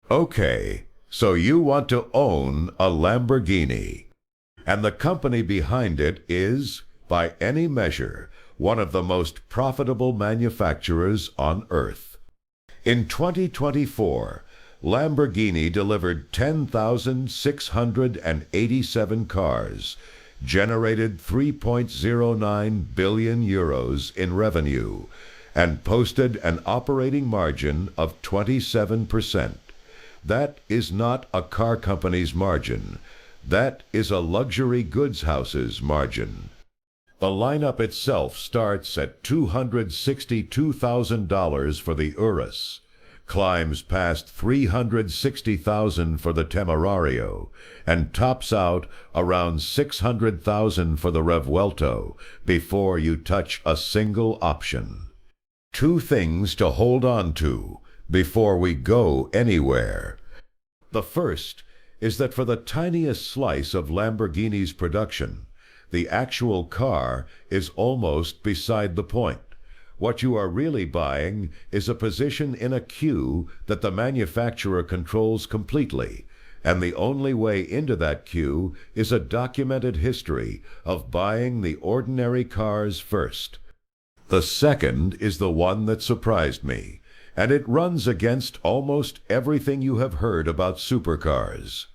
Okay, so you want to own a Lamborghini. And the company behind it is, by any measure, one of the most profitable manufacturers on earth. In 2024, Lamborghini delivered 10,687 cars, generated 3.09 billion euros in revenue, and posted an operating margin of 27%. That is not a car company's margin. That is a luxury goods house's margin. The lineup itself starts at $262,000 for the Urus, climbs past $360,000 for the Temerario, and tops out around $600,000 for the Revuelto before you touch a single option. Two things to hold on to before we go anywhere. The first is that for the tiniest slice of Lamborghini's production, the actual car is almost beside the point. What you are really buying is a position in a queue that the manufacturer controls completely, and the only way into that queue is a documented history of buying the ordinary cars first. The second is the one that surprised me, and it runs against almost everything you have heard about supercars.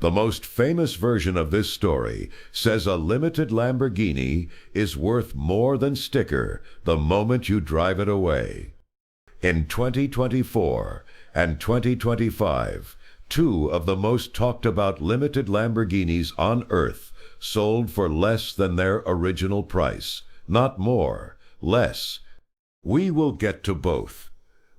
The most famous version of this story says a limited Lamborghini is worth more than sticker the moment you drive it away. In 2024 and 2025, two of the most talked about limited Lamborghinis on earth sold for less than their original price. Not more, less. We will get to both,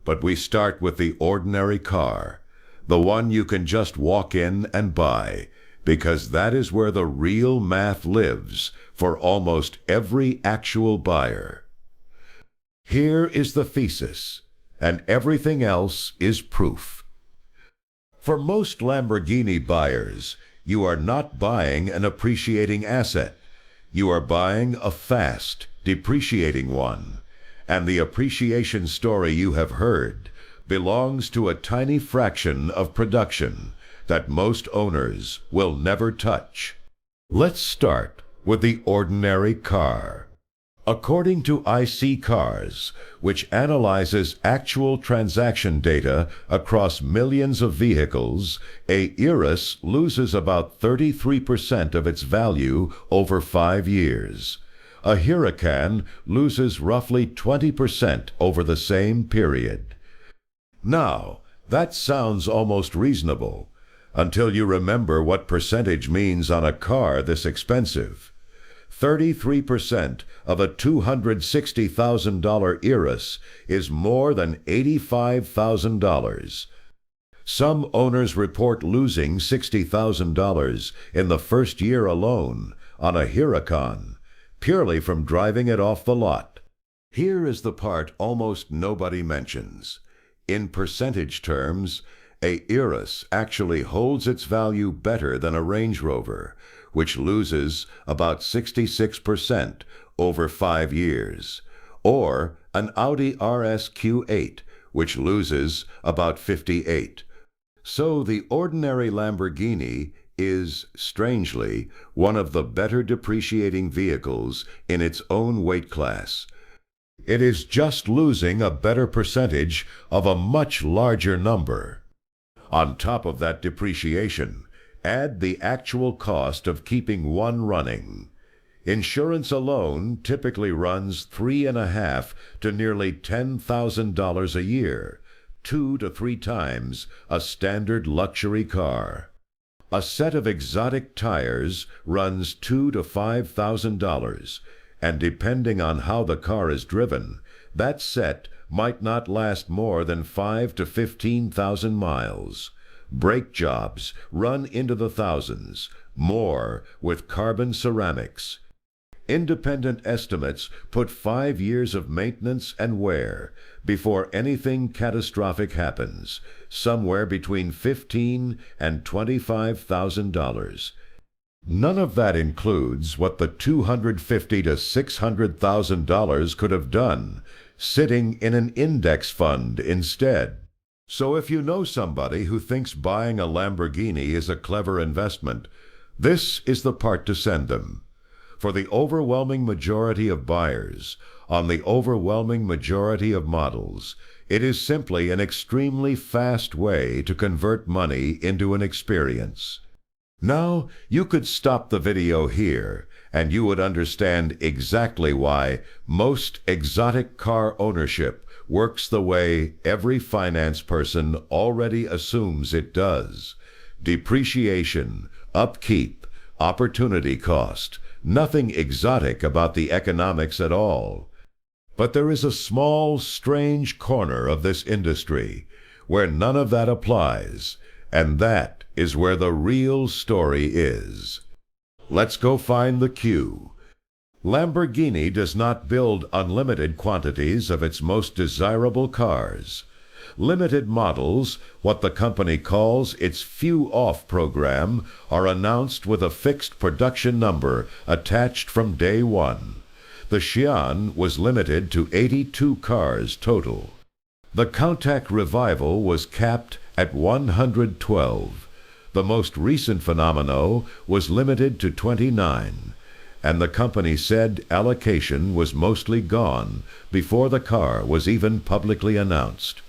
but we start with the ordinary car, the one you can just walk in and buy, because that is where the real math lives for almost every actual buyer. Here is the thesis, and everything else is proof. For most Lamborghini buyers, you are not buying an appreciating asset. You are buying a fast, depreciating one, and the appreciation story you have heard belongs to a tiny fraction of production that most owners will never touch. Let's start with the ordinary car. According to IC Cars, which analyzes actual transaction data across millions of vehicles, a Urus loses about 33% of its value over 5 years. A Huracán loses roughly 20% over the same period. Now, that sounds almost reasonable, until you remember what percentage means on a car this expensive. 33% of a $260,000 Urus is more than $85,000. Some owners report losing $60,000 in the first year alone on a Huracán, purely from driving it off the lot. Here is the part almost nobody mentions. In percentage terms, a Urus actually holds its value better than a Range Rover, which loses about 66% over 5 years, or an Audi RS Q8, which loses about 58%. So the ordinary Lamborghini is, strangely, one of the better depreciating vehicles in its own weight class. It is just losing a better percentage of a much larger number. On top of that depreciation, add the actual cost of keeping one running. Insurance alone typically runs $3,500 to nearly $10,000 a year, 2 to 3 times a standard luxury car. A set of exotic tires runs $2,000 to $5,000, and depending on how the car is driven, that set might not last more than 5,000 to 15,000 miles. Brake jobs run into the thousands, more with carbon ceramics. Independent estimates put 5 years of maintenance and wear before anything catastrophic happens, somewhere between $15,000 and $25,000. None of that includes what the $250,000 to $600,000 could have done, sitting in an index fund instead. So if you know somebody who thinks buying a Lamborghini is a clever investment, this is the part to send them. For the overwhelming majority of buyers, on the overwhelming majority of models, it is simply an extremely fast way to convert money into an experience. Now, you could stop the video here, and you would understand exactly why most exotic car ownership works the way every finance person already assumes it does. Depreciation, upkeep, opportunity cost, nothing exotic about the economics at all. But there is a small, strange corner of this industry where none of that applies, and that is where the real story is. Let's go find the cue. Lamborghini does not build unlimited quantities of its most desirable cars. Limited models, what the company calls its few-off program, are announced with a fixed production number attached from day one. The Xi'an was limited to 82 cars total. The Countach Revival was capped at 112. The most recent Phenomenal was limited to 29. And the company said allocation was mostly gone before the car was even publicly announced.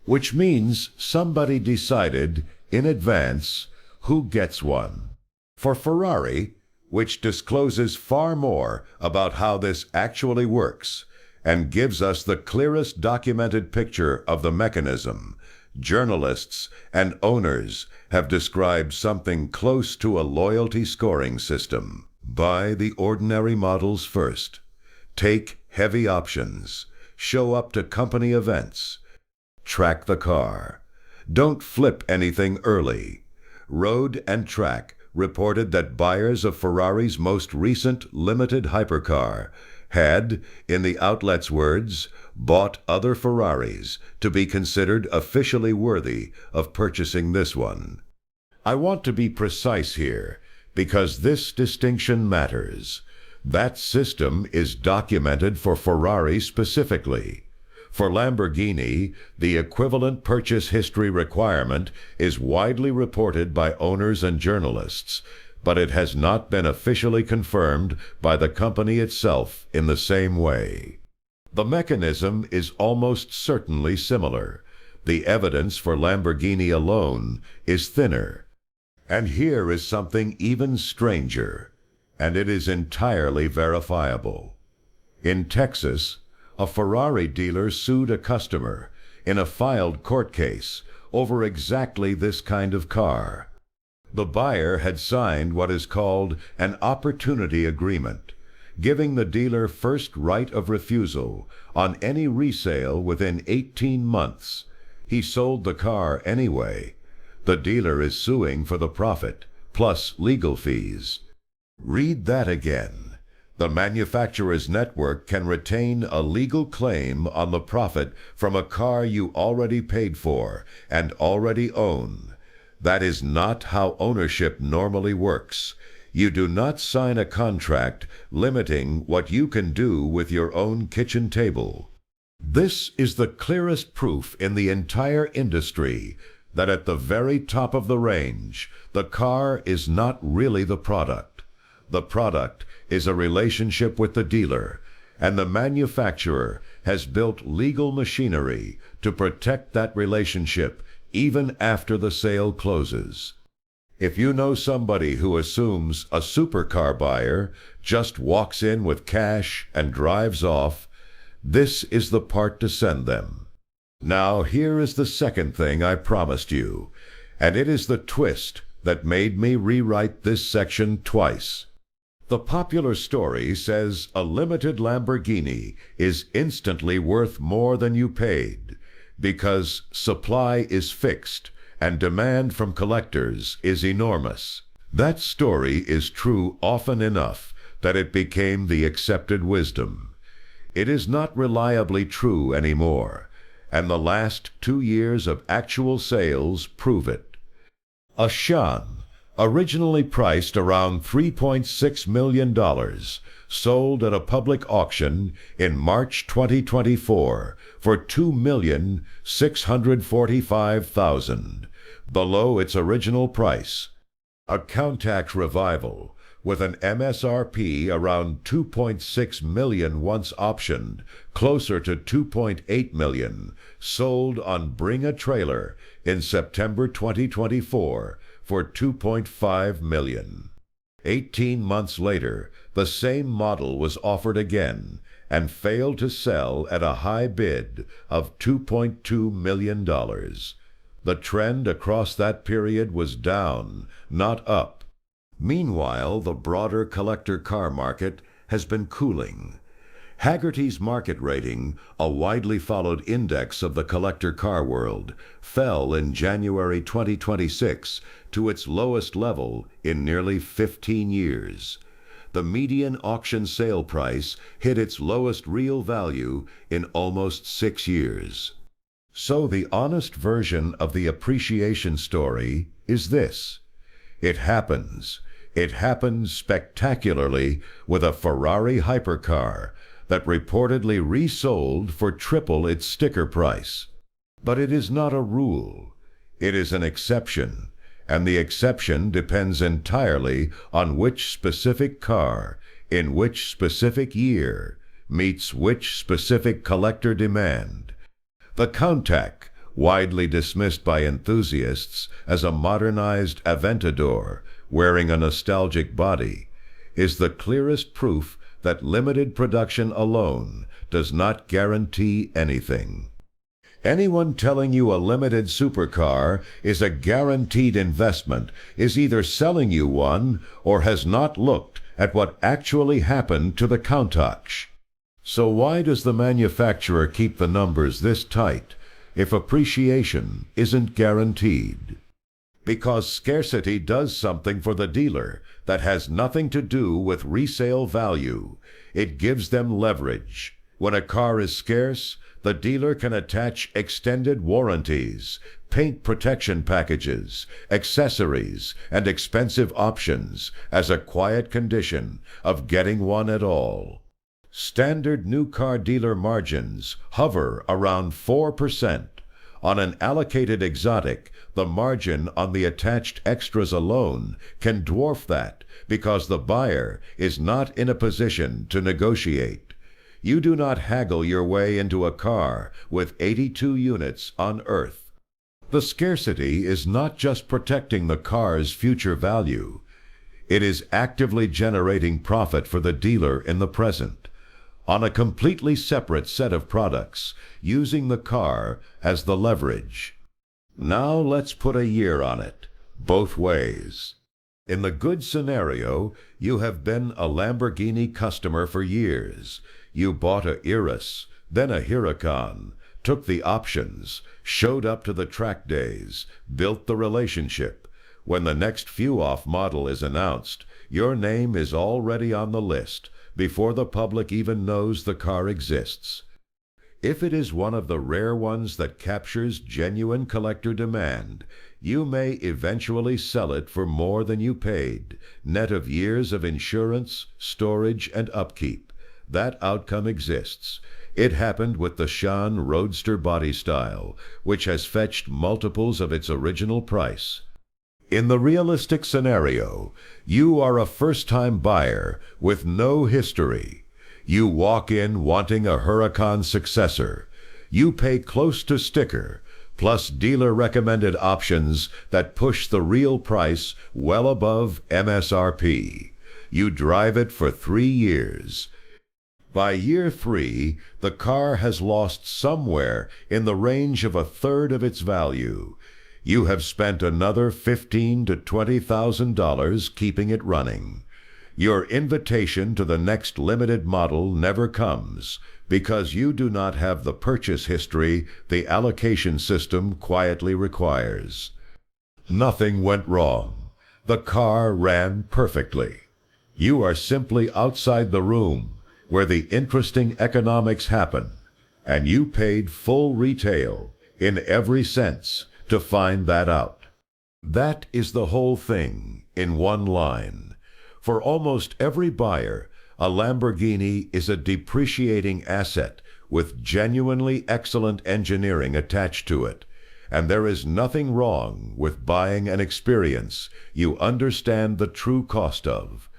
Which means somebody decided in advance who gets one. For Ferrari, which discloses far more about how this actually works and gives us the clearest documented picture of the mechanism, journalists and owners have described something close to a loyalty scoring system. Buy the ordinary models first. Take heavy options. Show up to company events. Track the car. Don't flip anything early. Road and Track reported that buyers of Ferrari's most recent limited hypercar had, in the outlet's words, bought other Ferraris to be considered officially worthy of purchasing this one. I want to be precise here, because this distinction matters. That system is documented for Ferrari specifically. For Lamborghini, the equivalent purchase history requirement is widely reported by owners and journalists, but it has not been officially confirmed by the company itself in the same way. The mechanism is almost certainly similar. The evidence for Lamborghini alone is thinner. And here is something even stranger, and it is entirely verifiable. In Texas, a Ferrari dealer sued a customer in a filed court case over exactly this kind of car. The buyer had signed what is called an opportunity agreement, giving the dealer first right of refusal on any resale within 18 months. He sold the car anyway. The dealer is suing for the profit, plus legal fees. Read that again. The manufacturer's network can retain a legal claim on the profit from a car you already paid for and already own. That is not how ownership normally works. You do not sign a contract limiting what you can do with your own kitchen table. This is the clearest proof in the entire industry that at the very top of the range, the car is not really the product. The product is a relationship with the dealer, and the manufacturer has built legal machinery to protect that relationship even after the sale closes. If you know somebody who assumes a supercar buyer just walks in with cash and drives off, this is the part to send them. Now here is the second thing I promised you, and it is the twist that made me rewrite this section twice. The popular story says a limited Lamborghini is instantly worth more than you paid because supply is fixed and demand from collectors is enormous. That story is true often enough that it became the accepted wisdom. It is not reliably true anymore, and the last 2 years of actual sales prove it. A Xi'an, Originally priced around $3.6 million, sold at a public auction in March 2024 for $2,645,000, below its original price. A countach revival, with an MSRP around $2.6 million once optioned, closer to $2.8 million, sold on Bring a Trailer in September 2024 for $2.5 million. 18 months later, the same model was offered again and failed to sell at a high bid of $2.2 million. The trend across that period was down, not up. Meanwhile, the broader collector car market has been cooling. Hagerty's market rating, a widely followed index of the collector car world, fell in January 2026 to its lowest level in nearly 15 years. The median auction sale price hit its lowest real value in almost 6 years. So the honest version of the appreciation story is this. It happens spectacularly with a Ferrari hypercar that reportedly resold for triple its sticker price. But it is not a rule. It is an exception, and the exception depends entirely on which specific car, in which specific year, meets which specific collector demand. The Countach, widely dismissed by enthusiasts as a modernized Aventador wearing a nostalgic body, is the clearest proof that limited production alone does not guarantee anything. Anyone telling you a limited supercar is a guaranteed investment is either selling you one or has not looked at what actually happened to the Countach. So why does the manufacturer keep the numbers this tight if appreciation isn't guaranteed? Because scarcity does something for the dealer that has nothing to do with resale value. It gives them leverage. When a car is scarce, the dealer can attach extended warranties, paint protection packages, accessories, and expensive options as a quiet condition of getting one at all. Standard new car dealer margins hover around 4%. On an allocated exotic, the margin on the attached extras alone can dwarf that because the buyer is not in a position to negotiate. You do not haggle your way into a car with 82 units on Earth. The scarcity is not just protecting the car's future value. It is actively generating profit for the dealer in the present, on a completely separate set of products, using the car as the leverage. Now let's put a year on it, both ways. In the good scenario, you have been a Lamborghini customer for years. You bought a Urus, then a Huracán, took the options, showed up to the track days, built the relationship. When the next few-off model is announced, your name is already on the list before the public even knows the car exists. If it is one of the rare ones that captures genuine collector demand, you may eventually sell it for more than you paid, net of years of insurance, storage, and upkeep. That outcome exists. It happened with the Shan Roadster body style, which has fetched multiples of its original price. In the realistic scenario, you are a first-time buyer with no history. You walk in wanting a Huracán successor. You pay close to sticker, plus dealer-recommended options that push the real price well above MSRP. You drive it for 3 years. By year 3, the car has lost somewhere in the range of a third of its value. You have spent another $15,000 to $20,000 keeping it running. Your invitation to the next limited model never comes because you do not have the purchase history the allocation system quietly requires. Nothing went wrong. The car ran perfectly. You are simply outside the room where the interesting economics happen, and you paid full retail in every sense to find that out. That is the whole thing in one line. For almost every buyer, a Lamborghini is a depreciating asset with genuinely excellent engineering attached to it. And there is nothing wrong with buying an experience you understand the true cost of.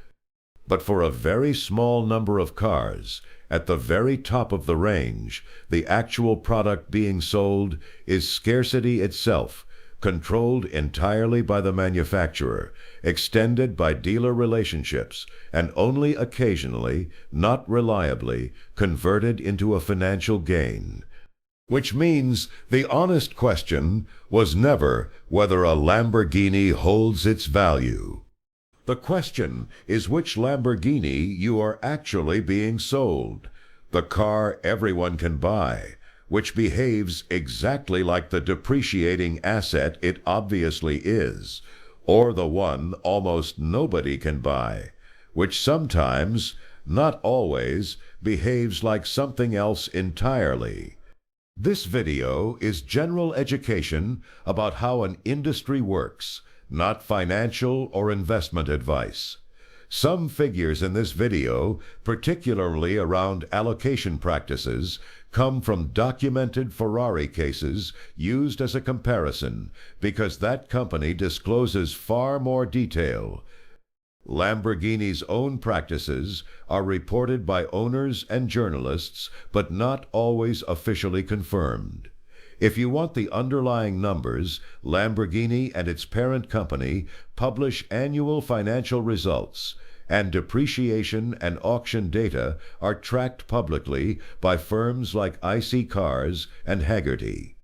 But for a very small number of cars, at the very top of the range, the actual product being sold is scarcity itself, controlled entirely by the manufacturer, extended by dealer relationships, and only occasionally, not reliably, converted into a financial gain. Which means the honest question was never whether a Lamborghini holds its value. The question is which Lamborghini you are actually being sold, the car everyone can buy, which behaves exactly like the depreciating asset it obviously is, or the one almost nobody can buy, which sometimes, not always, behaves like something else entirely. This video is general education about how an industry works, not financial or investment advice. Some figures in this video, particularly around allocation practices, come from documented Ferrari cases used as a comparison because that company discloses far more detail. Lamborghini's own practices are reported by owners and journalists, but not always officially confirmed. If you want the underlying numbers, Lamborghini and its parent company publish annual financial results, and depreciation and auction data are tracked publicly by firms like IC Cars and Haggerty.